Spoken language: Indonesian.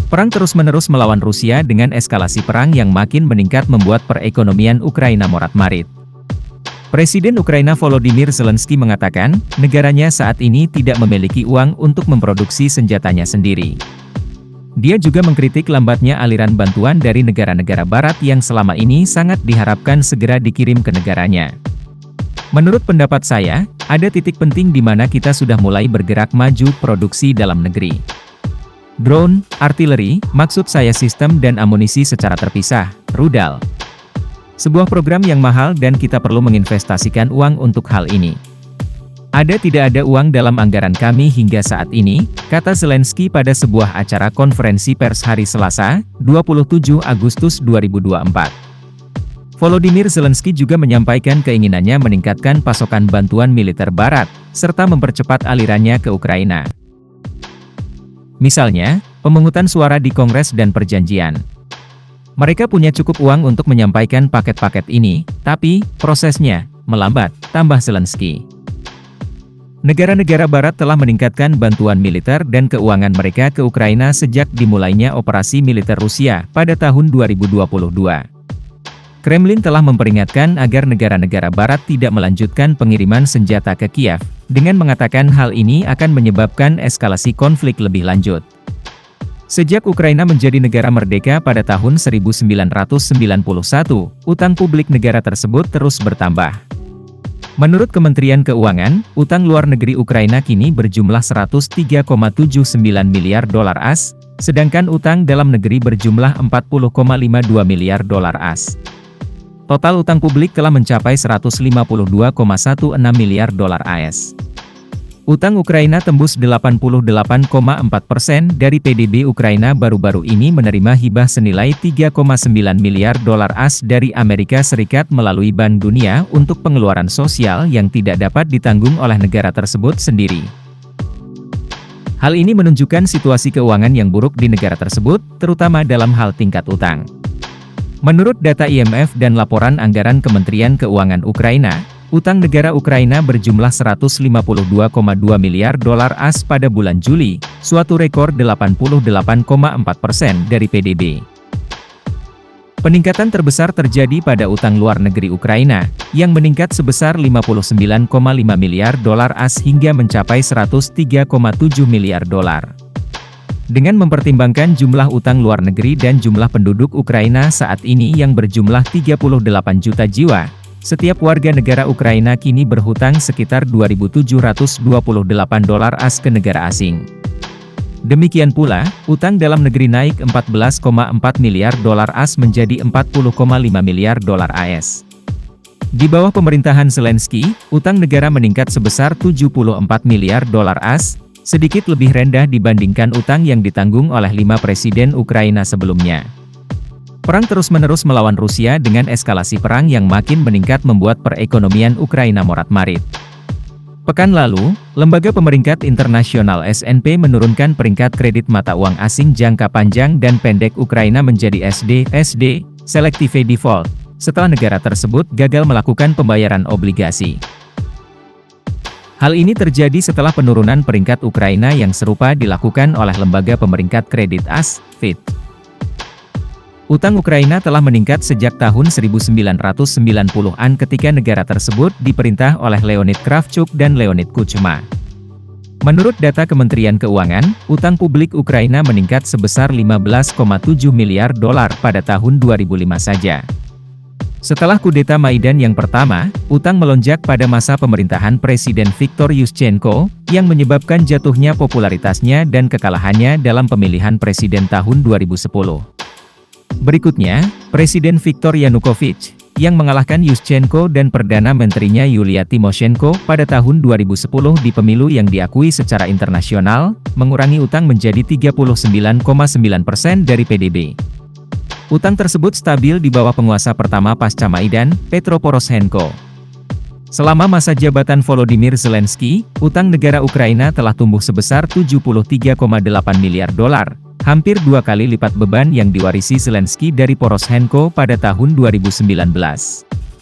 Perang terus-menerus melawan Rusia dengan eskalasi perang yang makin meningkat membuat perekonomian Ukraina morat-marit. Presiden Ukraina Volodymyr Zelensky mengatakan, negaranya saat ini tidak memiliki uang untuk memproduksi senjatanya sendiri. Dia juga mengkritik lambatnya aliran bantuan dari negara-negara barat yang selama ini sangat diharapkan segera dikirim ke negaranya. Menurut pendapat saya, ada titik penting di mana kita sudah mulai bergerak maju produksi dalam negeri. Drone, artileri, maksud saya sistem dan amunisi secara terpisah, rudal. Sebuah program yang mahal dan kita perlu menginvestasikan uang untuk hal ini. Tidak ada uang dalam anggaran kami hingga saat ini, kata Zelensky pada sebuah acara konferensi pers hari Selasa, 27 Agustus 2024. Volodymyr Zelensky juga menyampaikan keinginannya meningkatkan pasokan bantuan militer barat, serta mempercepat alirannya ke Ukraina. Misalnya, pemungutan suara di Kongres dan perjanjian. Mereka punya cukup uang untuk menyampaikan paket-paket ini, tapi prosesnya melambat, tambah Zelensky. Negara-negara barat telah meningkatkan bantuan militer dan keuangan mereka ke Ukraina sejak dimulainya operasi militer Rusia pada tahun 2022. Kremlin telah memperingatkan agar negara-negara barat tidak melanjutkan pengiriman senjata ke Kiev, dengan mengatakan hal ini akan menyebabkan eskalasi konflik lebih lanjut. Sejak Ukraina menjadi negara merdeka pada tahun 1991, utang publik negara tersebut terus bertambah. Menurut Kementerian Keuangan, utang luar negeri Ukraina kini berjumlah 103,79 miliar dolar AS, sedangkan utang dalam negeri berjumlah 40,52 miliar dolar AS. Total utang publik telah mencapai 152,16 miliar dolar AS. Utang Ukraina tembus 88,4% dari PDB Ukraina baru-baru ini menerima hibah senilai 3,9 miliar dolar AS dari Amerika Serikat melalui Bank Dunia untuk pengeluaran sosial yang tidak dapat ditanggung oleh negara tersebut sendiri. Hal ini menunjukkan situasi keuangan yang buruk di negara tersebut, terutama dalam hal tingkat utang. Menurut data IMF dan laporan anggaran Kementerian Keuangan Ukraina, utang negara Ukraina berjumlah 152,2 miliar dolar AS pada bulan Juli, suatu rekor 88,4% dari PDB. Peningkatan terbesar terjadi pada utang luar negeri Ukraina, yang meningkat sebesar 59,5 miliar dolar AS hingga mencapai 103,7 miliar dolar. Dengan mempertimbangkan jumlah utang luar negeri dan jumlah penduduk Ukraina saat ini yang berjumlah 38 juta jiwa, setiap warga negara Ukraina kini berhutang sekitar 2.728 dolar AS ke negara asing. Demikian pula, utang dalam negeri naik 14,4 miliar dolar AS menjadi 40,5 miliar dolar AS. Di bawah pemerintahan Zelensky, utang negara meningkat sebesar 74 miliar dolar AS, sedikit lebih rendah dibandingkan utang yang ditanggung oleh 5 presiden Ukraina sebelumnya. Perang terus-menerus melawan Rusia dengan eskalasi perang yang makin meningkat membuat perekonomian Ukraina morat-marit. Pekan lalu, lembaga pemeringkat internasional S&P menurunkan peringkat kredit mata uang asing jangka panjang dan pendek Ukraina menjadi SD, Selective Default, setelah negara tersebut gagal melakukan pembayaran obligasi. Hal ini terjadi setelah penurunan peringkat Ukraina yang serupa dilakukan oleh lembaga pemeringkat kredit AS, Fitch. Utang Ukraina telah meningkat sejak tahun 1990-an ketika negara tersebut diperintah oleh Leonid Kravchuk dan Leonid Kuchma. Menurut data Kementerian Keuangan, utang publik Ukraina meningkat sebesar 15,7 miliar dolar pada tahun 2005 saja. Setelah kudeta Maidan yang pertama, utang melonjak pada masa pemerintahan Presiden Viktor Yushchenko, yang menyebabkan jatuhnya popularitasnya dan kekalahannya dalam pemilihan presiden tahun 2010. Berikutnya, Presiden Viktor Yanukovych, yang mengalahkan Yushchenko dan Perdana Menterinya Yulia Tymoshenko pada tahun 2010 di pemilu yang diakui secara internasional, mengurangi utang menjadi 39,9% dari PDB. Utang tersebut stabil di bawah penguasa pertama pasca Maidan, Petro Poroshenko. Selama masa jabatan Volodymyr Zelensky, utang negara Ukraina telah tumbuh sebesar 73,8 miliar dolar, hampir 2 kali lipat beban yang diwarisi Zelensky dari Poroshenko pada tahun 2019.